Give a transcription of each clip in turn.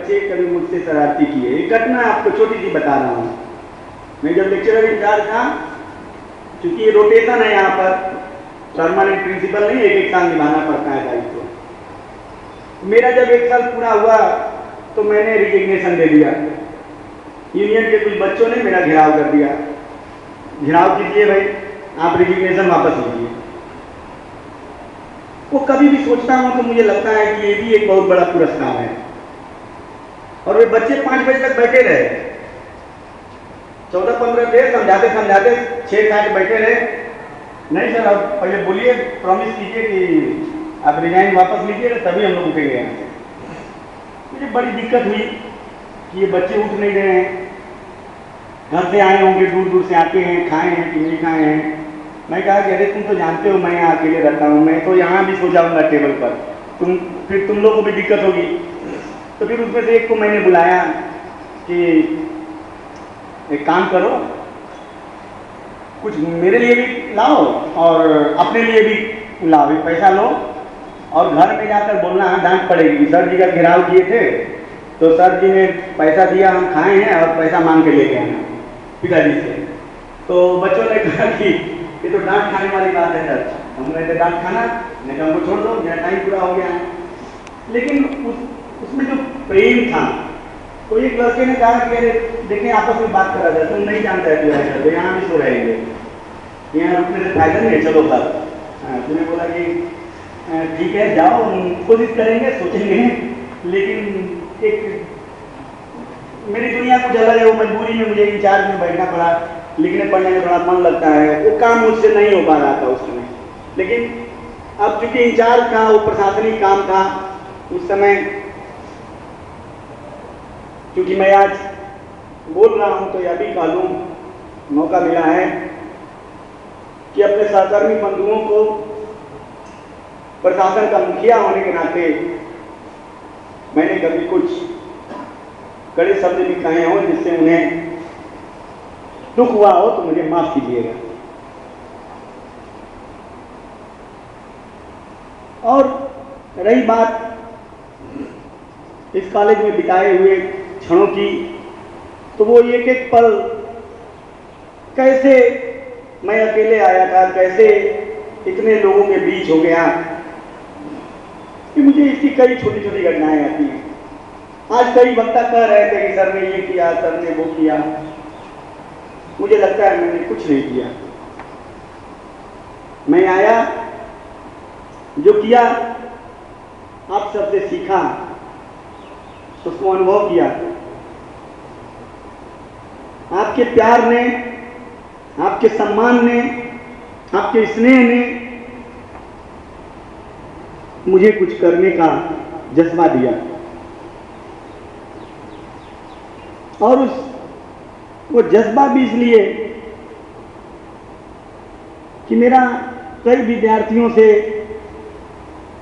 बच्चे कभी मुझसे शरारती किए। एक घटना आपको छोटी सी बता रहा हूँ। मैं जब लेक्चरर इंचार्ज था, चूंकि ये रोटेशन है यहाँ पर, परमानेंट प्रिंसिपल नहीं, एक एक साल निभाना पड़ता है दायित्व। मेरा जब 1 साल पूरा हुआ तो मैंने रिजिग्नेशन दे दिया। यूनियन के कुछ बच्चों ने मेरा घेराव कर दिया, घेराव कीजिए भाई, आप रिजिग्नेशन वापस लीजिए। वो कभी भी सोचता हूँ तो मुझे लगता है कि ये भी एक बहुत बड़ा पुरस्कार है। और वे बच्चे 5 बजे तक बैठे रहे, 14-15 थे, समझाते समझाते 6-7 बैठे रहे। नहीं सर, आप पहले बोलिए, प्रॉमिस कीजिए कि आप रिजाइन वापस लीजिए, तभी हम लोग उठेंगे यहाँ से। मुझे बड़ी दिक्कत हुई कि ये बच्चे उठ नहीं रहे हैं। घर से आए होंगे, दूर दूर से आते हैं, खाए हैं कि नहीं खाए हैं। मैं कहा कि अरे तुम तो जानते हो मैं यहाँ अकेले रहता हूँ, मैं तो यहाँ भी सो जाऊँगा टेबल पर, फिर तुम लोग को भी दिक्कत होगी। तो फिर उसमें से एक को मैंने बुलाया कि एक काम करो, कुछ मेरे लिए भी लाओ और अपने लिए भी लाओ, पैसा लो और घर में जाकर बोलना, डांट पड़ेगी। सर जी का घेराव किए थे तो सर जी ने पैसा दिया, हम खाए हैं और पैसा मांग के लेके आना पिताजी से। तो बच्चों ने कहा कि ये तो डांट खाने वाली बात है सर, हमने तो डांट खाना, नहीं तो हमको छोड़ दो, मेरा टाइम पूरा हो गया है। लेकिन उसमें जो प्रेम था, तो एक लड़के ने कहा कि अरे देखें आपस में बात करा जाए, तुम नहीं जानता है तो यहाँ भी सो रहेंगे, यहाँ रुकने से फायदा नहीं है, चलो सर। तूने बोला कि ठीक है जाओ, हम कोशिश करेंगे, सोचेंगे, लेकिन एक मेरी दुनिया कुछ अलग है। वो मजबूरी में मुझे इंचार्ज में बैठना पड़ा, लिखने पढ़ने में थोड़ा मन लगता है, वो काम मुझसे नहीं हो पा रहा था उस समय। लेकिन अब चूंकि इंचार्ज था, वो प्रशासनिक काम था उस समय, क्योंकि मैं आज बोल रहा हूं तो यह भी कह लूं, मौका मिला है कि अपने सहकर्मी बंधुओं को प्रशासन का मुखिया होने के नाते मैंने कभी कुछ कड़े शब्द भी कहे हों जिससे उन्हें दुख हुआ हो तो मुझे माफ कीजिएगा। और रही बात इस कॉलेज में बिताए हुए क्षणों की, तो वो एक एक पल कैसे मैं अकेले आया था, कैसे इतने लोगों के बीच हो गया, कि मुझे इसकी कई छोटी छोटी घटनाएं आती हैं। आज कई वक्ता कह रहे थे कि सर ने ये किया, सर ने वो किया। मुझे लगता है मैंने कुछ नहीं किया। मैं आया, जो किया आप सबसे सीखा, उसको अनुभव किया। आपके प्यार ने, आपके सम्मान ने, आपके स्नेह ने मुझे कुछ करने का जज्बा दिया। और वो जज्बा भी इसलिए कि मेरा कई विद्यार्थियों से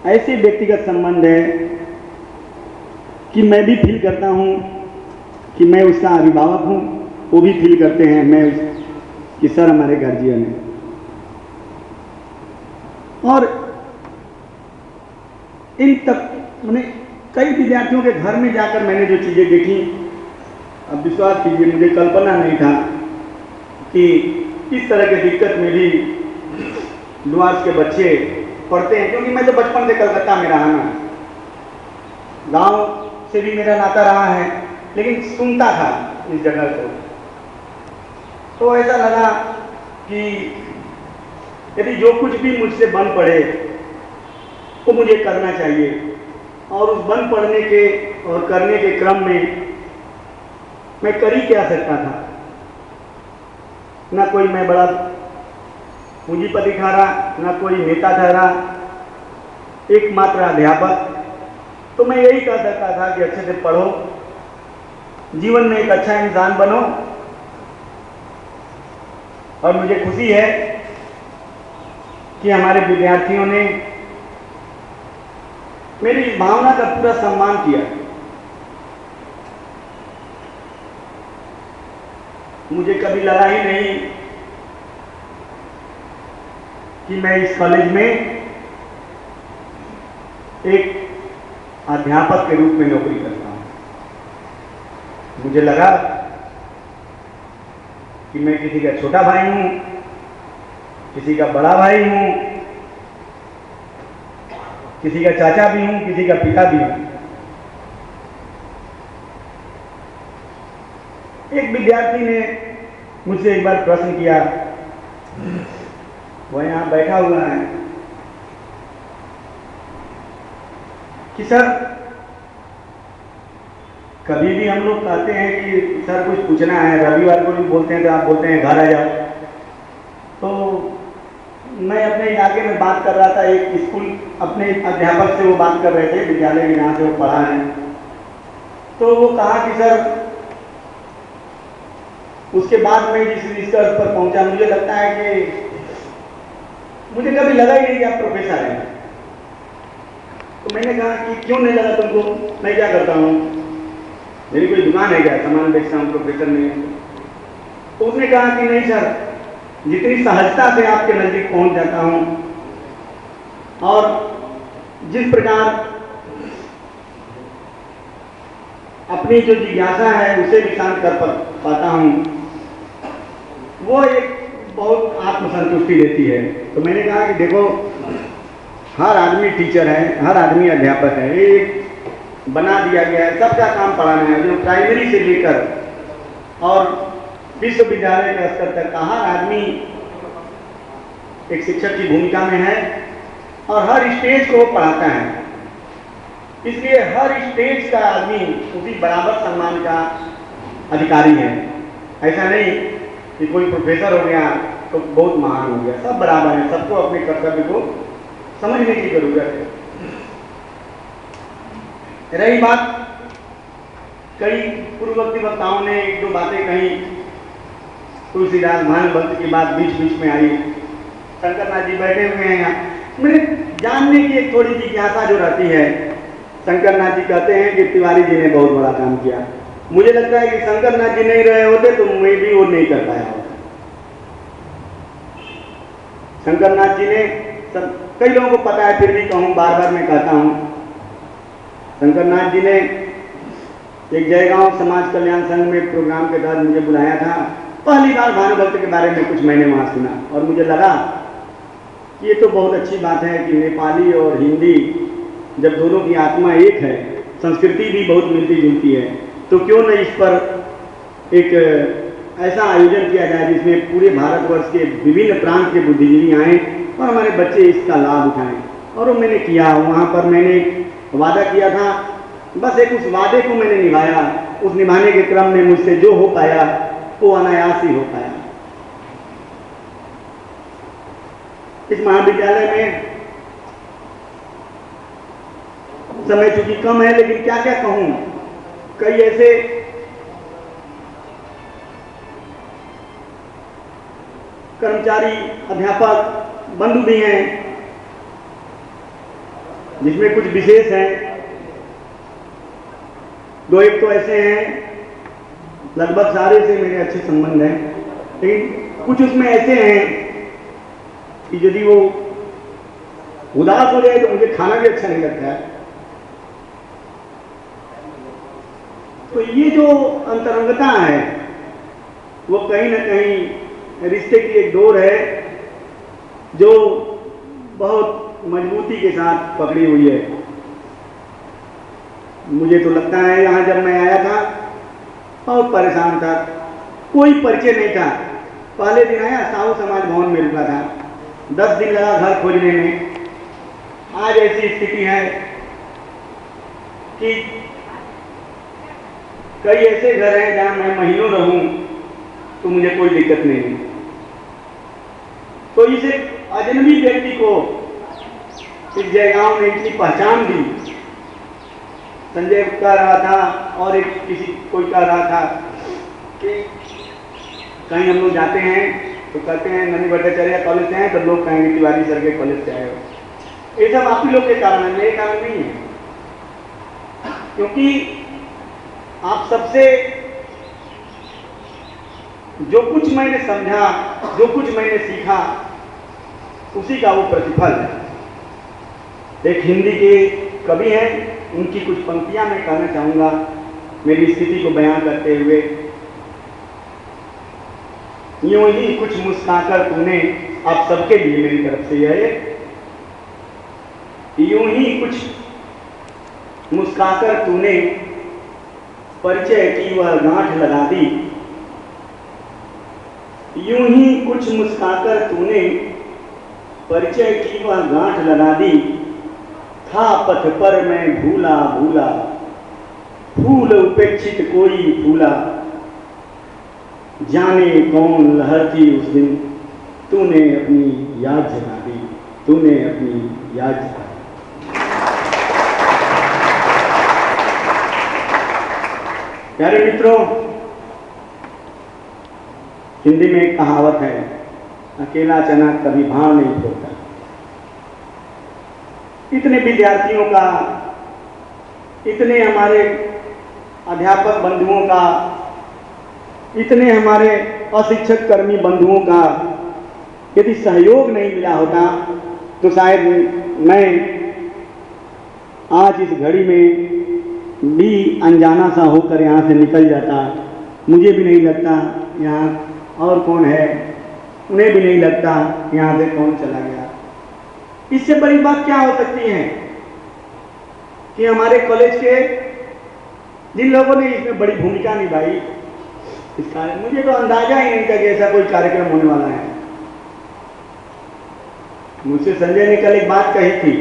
ऐसे व्यक्तिगत संबंध है कि मैं भी फील करता हूं कि मैं उसका अभिभावक हूं, वो भी फील करते हैं मैं कि सर हमारे गार्जियन है। और इन तक मैंने कई विद्यार्थियों के घर में जाकर मैंने जो चीज़ें देखी, अब विश्वास कीजिए मुझे कल्पना नहीं था कि इस तरह की दिक्कत में भी डुआर्स के बच्चे पढ़ते हैं। क्योंकि मैं तो बचपन से कलकत्ता में रहा ना, गांव से भी मेरा नाता रहा है, लेकिन सुनता था इस जगह को। तो ऐसा लगा कि यदि जो कुछ भी मुझसे बन पड़े वो मुझे करना चाहिए। और उस बन पड़ने के और करने के क्रम में मैं कर ही क्या सकता था। ना कोई मैं बड़ा पूंजीपति ठहरा, ना कोई नेता ठहरा, एकमात्र अध्यापक। तो मैं यही कह सकता था कि अच्छे से पढ़ो, जीवन में एक अच्छा इंसान बनो। और मुझे खुशी है कि हमारे विद्यार्थियों ने मेरी इस भावना का पूरा सम्मान किया। मुझे कभी लगा ही नहीं कि मैं इस कॉलेज में एक अध्यापक के रूप में नौकरी करता हूं। मुझे लगा कि मैं किसी का छोटा भाई हूं, किसी का बड़ा भाई हूं, किसी का चाचा भी हूं, किसी का पिता भी हूं। एक विद्यार्थी ने मुझसे एक बार प्रश्न किया, वो यहां बैठा हुआ है, कि सर कभी भी हम लोग कहते हैं कि सर कुछ पूछना है, रविवार को भी बोलते हैं तो आप बोलते हैं घर आ जाओ। तो मैं अपने इलाके में बात कर रहा था, एक स्कूल अपने अध्यापक से वो बात कर रहे थे, विद्यालय में जहाँ से वो पढ़ा है। तो वो कहा कि सर उसके बाद मैं जिस निष्कर्ष पर पहुंचा, मुझे लगता है कि मुझे कभी लगा ही नहीं कि आप प्रोफेसर हैं। तो मैंने कहा कि क्यों नहीं लगा तुमको, मैं क्या करता हूँ, मेरी कोई दुकान है क्या, सामान बेचता हूँ प्रोफेसर में। तो उसने कहा कि नहीं सर, जितनी सहजता से आपके नजदीक पहुंच जाता हूं और जिस प्रकार अपनी जो जिज्ञासा है उसे भी शांत कर पाता हूं, वो एक बहुत आत्मसंतुष्टि देती है। तो मैंने कहा कि देखो, हर आदमी टीचर है, हर आदमी अध्यापक है, एक बना दिया गया है, सबका काम पढ़ाना है, जो प्राइमरी से लेकर और विश्वविद्यालय के स्तर तक का हर आदमी एक शिक्षक की भूमिका में है और हर स्टेज को पढ़ाता है। इसलिए हर स्टेज का आदमी उसी बराबर सम्मान का अधिकारी है। ऐसा नहीं कि कोई प्रोफेसर हो गया तो बहुत महान हो गया, सब बराबर है, सबको अपने कर्तव्य को समझने की जरूरत है। रही बात, कई पूर्ववर्ती वक्ताओं ने एक दो बातें कही, तुलसीदास भानुभक्त की बात बीच बीच में आई, शंकरनाथ जी बैठे हुए हैं यहाँ। मुझे जानने की एक थोड़ी जिज्ञासा जो रहती है, शंकरनाथ जी कहते हैं कि तिवारी जी ने बहुत बड़ा काम किया। मुझे लगता है कि शंकरनाथ जी नहीं रहे होते तो मैं भी वो नहीं कर पाया होता। शंकरनाथ जी ने, कई लोगों को पता है फिर भी कहूँ, बार बार मैं कहता हूँ, शंकरनाथ जी ने एक जयगांव समाज कल्याण संघ में प्रोग्राम के तहत मुझे बुलाया था। पहली बार भानुभक्त के बारे में कुछ मैंने वहां सुना और मुझे लगा कि ये तो बहुत अच्छी बात है कि नेपाली और हिंदी जब दोनों की आत्मा एक है, संस्कृति भी बहुत मिलती जुलती है, तो क्यों न इस पर एक ऐसा आयोजन किया जाए जिसमें पूरे भारतवर्ष के विभिन्न प्रांत के बुद्धिजीवी आए और हमारे बच्चे इसका लाभ उठाएं। और वो मैंने किया, वहाँ पर मैंने वादा किया था, बस एक उस वादे को मैंने निभाया। उस निभाने के क्रम में मुझसे जो हो पाया वो अनायास ही हो पाया। इस महाविद्यालय में समय चूंकि कम है, लेकिन क्या क्या कहूं, कई ऐसे कर्मचारी अध्यापक बंधु भी हैं जिसमें कुछ विशेष हैं। दो एक तो ऐसे हैं, लगभग सारे से मेरे अच्छे संबंध हैं, लेकिन कुछ उसमें ऐसे हैं कि यदि वो उदास हो जाए तो मुझे खाना भी अच्छा नहीं लगता है। तो ये जो अंतरंगता है वो कहीं ना कहीं रिश्ते की एक डोर है जो बहुत मजबूती के साथ पकड़ी हुई है। मुझे तो लगता है यहाँ जब मैं आया था बहुत परेशान था, कोई परिचय नहीं था। पहले दिन आया, साहू समाज भवन में रुका था, 10 दिन लगा घर खोजने में। आज ऐसी स्थिति है कि कई ऐसे घर हैं जहां मैं महीनों रहूं तो मुझे कोई दिक्कत नहीं है। तो इस एक अजनबी व्यक्ति को इस जयगांव ने इतनी पहचान दी। संजय कह रहा था और एक किसी कोई कह रहा था कि कहीं हम लोग जाते हैं तो कहते हैं नंदी भट्टाचार्य कॉलेज से हैं, तो लोग कहेंगे तिवारी सर के कॉलेज से आए हो। ये सब आप ही लोग के कारण है, मेरे कारण नहीं है। क्योंकि आप सबसे जो कुछ मैंने समझा, जो कुछ मैंने सीखा, उसी का वो प्रतिफल है। एक हिंदी के कवि हैं, उनकी कुछ पंक्तियां मैं कहना चाहूंगा। मेरी स्थिति को बयां करते हुए, यूं ही कुछ मुस्कुराकर तूने, आप सबके लिए मेरी तरफ से है, यूं ही कुछ मुस्कुराकर तूने परिचय की वह गांठ लगा दी, यूं ही कुछ मुस्कुराकर तूने परिचय की वह गांठ लगा दी। था पथ पर मैं भूला भूला, फूल उपेक्षित कोई फूला, जाने कौन लहर थी उस दिन, तूने अपनी याद जगा दी, तूने अपनी याद जगा दी। प्यारे मित्रों, हिंदी में एक कहावत है, अकेला चना कभी भाव नहीं फोड़ता। इतने विद्यार्थियों का, इतने हमारे अध्यापक बंधुओं का, इतने हमारे अशिक्षक कर्मी बंधुओं का यदि सहयोग नहीं मिला होता तो शायद मैं आज इस घड़ी में भी अनजाना सा होकर यहाँ से निकल जाता। मुझे भी नहीं लगता यहाँ और कौन है, उन्हें भी नहीं लगता यहाँ से कौन चला गया। इससे बड़ी बात क्या हो सकती है कि हमारे कॉलेज के जिन लोगों ने इसमें बड़ी भूमिका निभाई, इस कार्य, मुझे तो अंदाजा ही नहीं था कि ऐसा कोई कार्यक्रम होने वाला है। मुझसे संजय ने कल एक बात कही थी,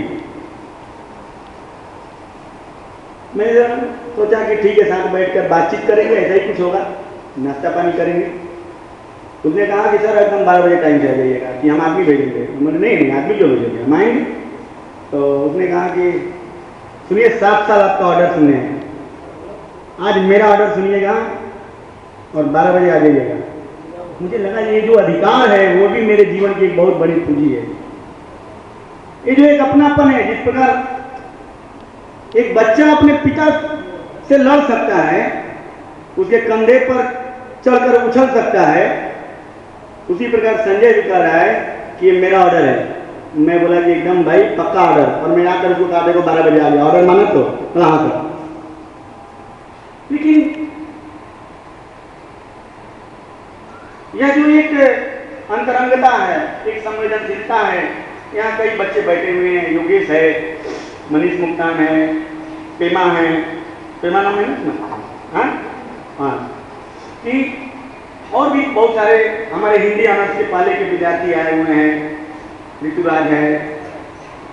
मैंने सोचा कि ठीक है साथ बैठकर बातचीत करेंगे, ऐसा ही कुछ होगा, नाश्ता पानी करेंगे। उसने कहा कि सर एकदम 12 बजे टाइम से आ जाइएगा कि हम आदमी भेजेंगे। मैंने नहीं आदमी क्यों भेजेंगे, हम आएंगे। तो उसने कहा कि सुनिए 7 साल आपका ऑर्डर सुने हैं, आज मेरा ऑर्डर सुनिएगा और 12 बजे आ जाइएगा। मुझे लगा ये जो अधिकार है वो भी मेरे जीवन की एक बहुत बड़ी पूंजी है। ये जो एक अपनापन है, जिस प्रकार एक बच्चा अपने पिता से लड़ सकता है, उसके कंधे पर चढ़कर उछल सकता है, उसी प्रकार संजय भी कह रहा है कि ये मेरा ऑर्डर है। मैं बोला कि एकदम भाई पक्का ऑर्डर, और मैं आकर उसको कहा देखो 12 बजे आ गया, ऑर्डर माना तो हाँ सर। लेकिन यह जो एक अंतरंगता है, एक संवेदनशीलता है, यहाँ कई बच्चे बैठे हुए हैं, योगेश है, मनीष मुक्तान है, पेमा है, पेमा नाम है ना, हाँ हाँ, कि और भी बहुत सारे हमारे हिंदी ऑनर्स के पाले के विद्यार्थी आए हुए हैं, ऋतुराज है,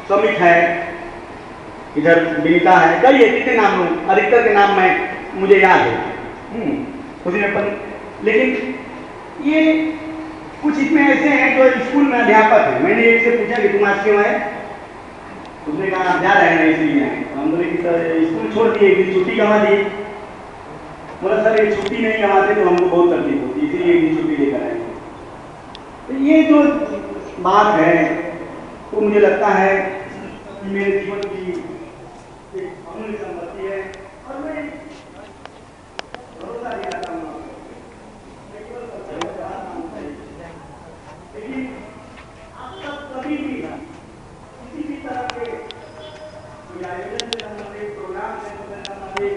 समित है, इधर विनीता है, कई है, कितने नाम लूं, अधिकतर के नाम मैं मुझे याद है उसी में। लेकिन ये कुछ इसमें ऐसे हैं जो स्कूल में अध्यापक है। मैंने एक से पूछा कि तुम आज क्यों आए, उसने कहा आप जा रहे हैं इसलिए आए। हम बोले कि सर स्कूल छोड़ दिए, एक दिन छुट्टी कमा दी। बोला सर ये छुट्टी नहीं कमाते तो हमको बहुत तकलीफ होती, इसीलिए एक दिन छुट्टी लेकर आए। तो ये जो बात है वो मुझे लगता है कि मेरे जीवन की एक अमूल्य संपत्ति है, और मैं भरोसा दिलाता हूँ। लेकिन आप सब कभी भी किसी भी तरह के आयोजन से संबंधित, प्रोग्राम से संबंधित,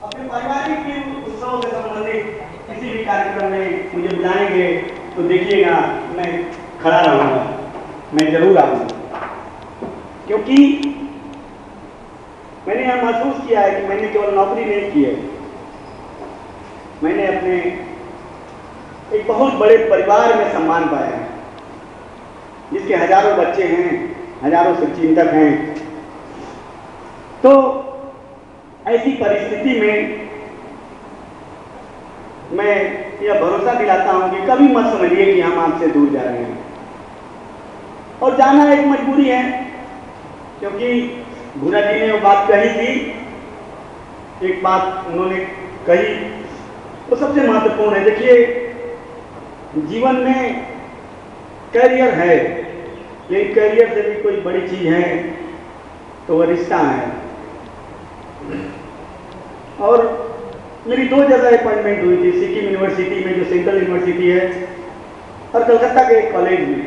अपने पारिवारिक उत्सव से संबंधित किसी भी कार्यक्रम में मुझे बुलाएंगे तो देखिएगा मैं खड़ा रहूंगा, मैं जरूर आऊंगा। क्योंकि मैंने यह महसूस किया है कि मैंने केवल नौकरी नहीं की है, मैंने अपने एक बहुत बड़े परिवार में सम्मान पाया है, जिसके हजारों बच्चे हैं, हजारों शुभचिंतक हैं। तो ऐसी परिस्थिति में मैं यह भरोसा दिलाता हूं कि कभी मत समझिए कि हम आपसे दूर जा रहे हैं, और जाना एक मजबूरी है। क्योंकि भूरा जी ने वो बात कही थी, एक बात उन्होंने कही वो सबसे महत्वपूर्ण है। देखिए जीवन में करियर है, लेकिन करियर से भी कोई बड़ी चीज है तो वह रिश्ता है। और मेरी 2 जगह अपॉइंटमेंट हुई थी, सिक्किम यूनिवर्सिटी में जो सेंट्रल यूनिवर्सिटी है, और कलकत्ता के एक कॉलेज में।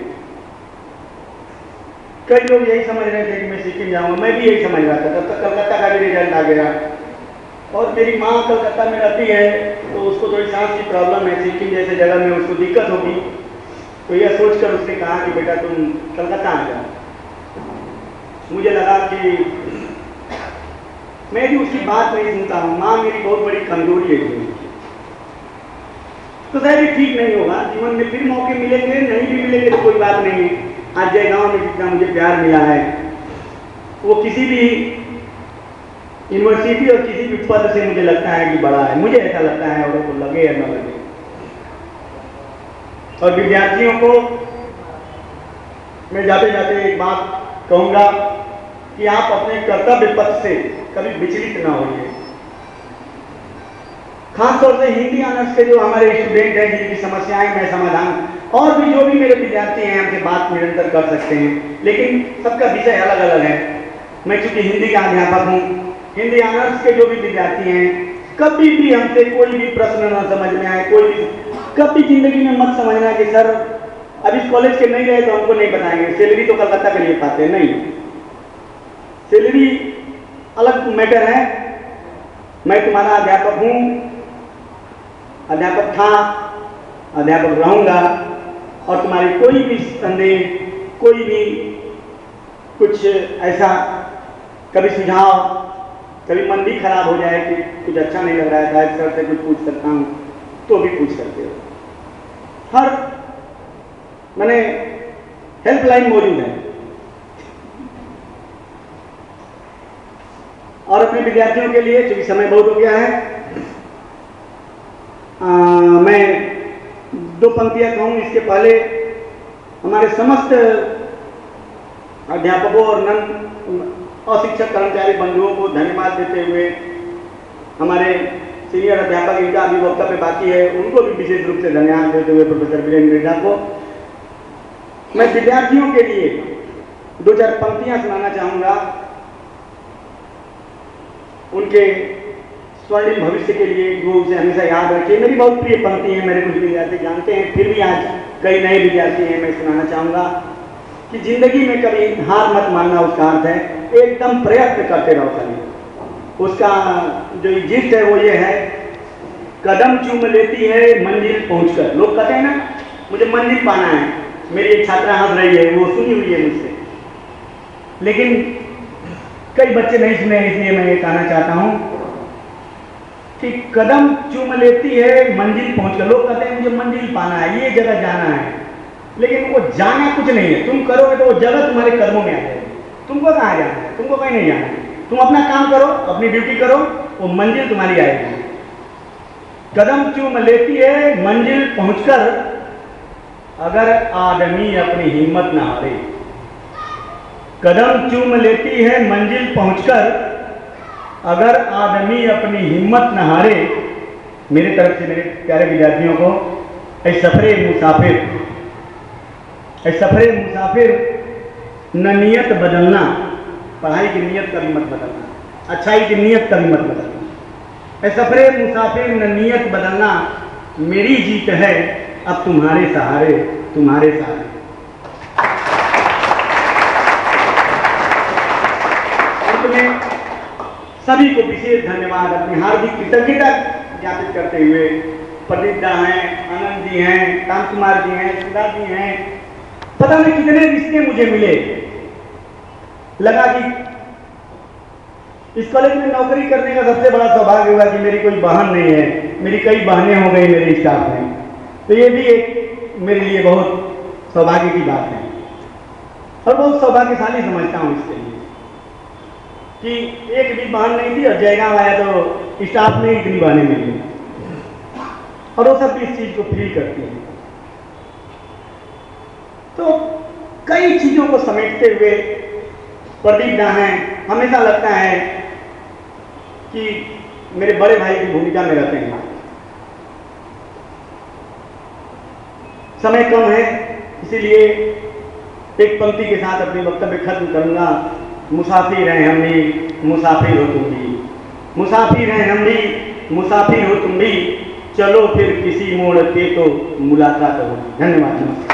कई लोग यही समझ रहे थे कि मैं सिक्किम जाऊंगा, मैं भी यही समझ रहा था, तब तक कलकत्ता का भी रिजल्ट आ गया। और मेरी माँ कलकत्ता में रहती है, तो उसको थोड़ी सांस की प्रॉब्लम है, सिक्किम जैसे जगह में उसको दिक्कत होगी। तो यह सोचकर उसने कहा कि बेटा तुम कलकत्ता आ जाओ। मुझे लगा कि मैं भी उसकी बात नहीं सुनता हूँ, माँ मेरी बहुत बड़ी कमजोरी है जीवन की, तो शायद ये ठीक नहीं होगा, जीवन में फिर मौके मिलेंगे, नहीं भी मिलेंगे तो कोई बात नहीं है। आज जयगांव में जितना मुझे प्यार मिला है वो किसी भी यूनिवर्सिटी और किसी भी पद से मुझे लगता है कि बड़ा है, मुझे ऐसा लगता है, और तो लगे या न लगे। और विद्यार्थियों को मैं जाते जाते एक बात कहूँगा कि आप अपने कर्तव्य पथ से कभी विचलित ना होइए। खासतौर से हिंदी ऑनर्स के जो हमारे स्टूडेंट हैं जिनकी समस्याएं मैं समाधान, और भी जो भी मेरे विद्यार्थी हैं हमसे बात निरंतर कर सकते हैं, लेकिन सबका विषय अलग अलग है। मैं चूंकि हिंदी का अध्यापक हूँ, हिंदी ऑनर्स के जो भी विद्यार्थी हैं, कभी भी हमसे कोई भी प्रश्न न समझ में आए, कोई भी कभी जिंदगी में मत समझना कि सर अब इस कॉलेज के नहीं रहे तो हमको नहीं बताएंगे, सैलरी तो कलकत्ता के लिए पाते हैं। नहीं, सैलरी अलग मैटर है। मैं तुम्हारा अध्यापक हूँ, अध्यापक था, अध्यापक रहूंगा, और तुम्हारी कोई भी संदेह, कोई भी कुछ ऐसा कभी सुझाव, कभी मन भी खराब हो जाए कि कुछ अच्छा नहीं लग रहा है, शायद सर से कुछ पूछ सकता हूँ, तो भी पूछ सकते हो। हर मैंने हेल्पलाइन मौजूद है। और अपने विद्यार्थियों के लिए, चूंकि समय बहुत हो गया है, मैं दो पंक्तियां कहूँ। इसके पहले हमारे समस्त अध्यापकों और अशिक्षक कर्मचारी बंधुओं को धन्यवाद देते हुए, हमारे सीनियर अध्यापक इनका अभी वक्तव्य बाकी है, उनको भी विशेष रूप से धन्यवाद देते हुए प्रोफेसर वीरेंद्र मिर्जा को मैं विद्यार्थियों के लिए दो चार पंक्तियां सुनाना चाहूंगा, उनके स्वर्णिम भविष्य के लिए, जो उसे हमेशा याद रखे। मेरी बहुत प्रिय पंक्ति है, मेरे कुछ विद्यार्थी जानते हैं, फिर भी आज कई नए विद्यार्थी हैं, मैं सुनाना चाहूंगा कि जिंदगी में कभी हार मत मानना, उसका अर्थ है एकदम प्रयत्न करते रहो। कभी उसका जो जिस्ट है वो ये है, कदम चूम लेती है मंजिल पहुंचकर। लोग कहते हैं ना मुझे मंजिल पाना है, मेरी एक छात्रा हंस रही है, वो सुनी हुई है मुझसे, लेकिन कई बच्चे नहीं सुने, इसलिए मैं ये कहना चाहता हूं कि कदम चूम लेती है मंजिल पहुंचकर। लोग कहते हैं मुझे मंजिल पाना है, ये जगह जाना है, लेकिन वो जाना कुछ नहीं है। तुम करोगे तो वो जगह तुम्हारे कर्मों में आ जाएगी। तुमको कहाँ जाना है, तुमको कहीं नहीं जाना है। तुम अपना काम करो, अपनी ड्यूटी करो, वो मंजिल तुम्हारी आएगी। कदम चूम लेती है मंजिल पहुंचकर, अगर आदमी अपनी हिम्मत न हारे। कदम चूम लेती है मंजिल पहुंचकर, अगर आदमी अपनी हिम्मत न हारे। मेरी तरफ से मेरे प्यारे विद्यार्थियों को, ऐ सफरे मुसाफिर न नियत बदलना, पढ़ाई की नियत कभी मत बदलना, अच्छाई की नियत कभी मत बदलना। ऐ सफरे मुसाफिर न नियत बदलना, मेरी जीत है अब तुम्हारे सहारे, तुम्हारे सहारे। अंत में सभी को विशेष धन्यवाद, अपनी हार्दिक कृतज्ञता ज्ञापित करते हुए, प्रदीप दा हैं, आनंद जी हैं, राम कुमार जी हैं, सुधा जी हैं, पता नहीं कितने रिश्ते मुझे मिले। लगा कि इस कॉलेज में नौकरी करने का सबसे बड़ा सौभाग्य हुआ कि मेरी कोई बहन नहीं है, मेरी कई बहनें हो गई मेरे स्टाफ में, तो ये भी एक मेरे लिए बहुत सौभाग्य की बात है, और बहुत सौभाग्यशाली समझता हूँ इसके लिए कि एक भी बहन नहीं थी और जयगांव आया तो स्टाफ में इतनी बहनें मिली, और वो सब भी इस चीज को फील करती हैं। तो कई चीजों को समेटते हुए प्रदीप दा हैं, हमेशा लगता है कि मेरे बड़े भाई की भूमिका में रहते हैं। समय कम है, इसीलिए एक पंक्ति के साथ अपनी वक्तव्य खत्म करूंगा। मुसाफिर हैं हम भी, मुसाफिर हो तुम भी, मुसाफिर हैं हम भी, मुसाफिर हो तुम भी, चलो फिर किसी मोड़ पे तो मुलाकात होगी। धन्यवाद।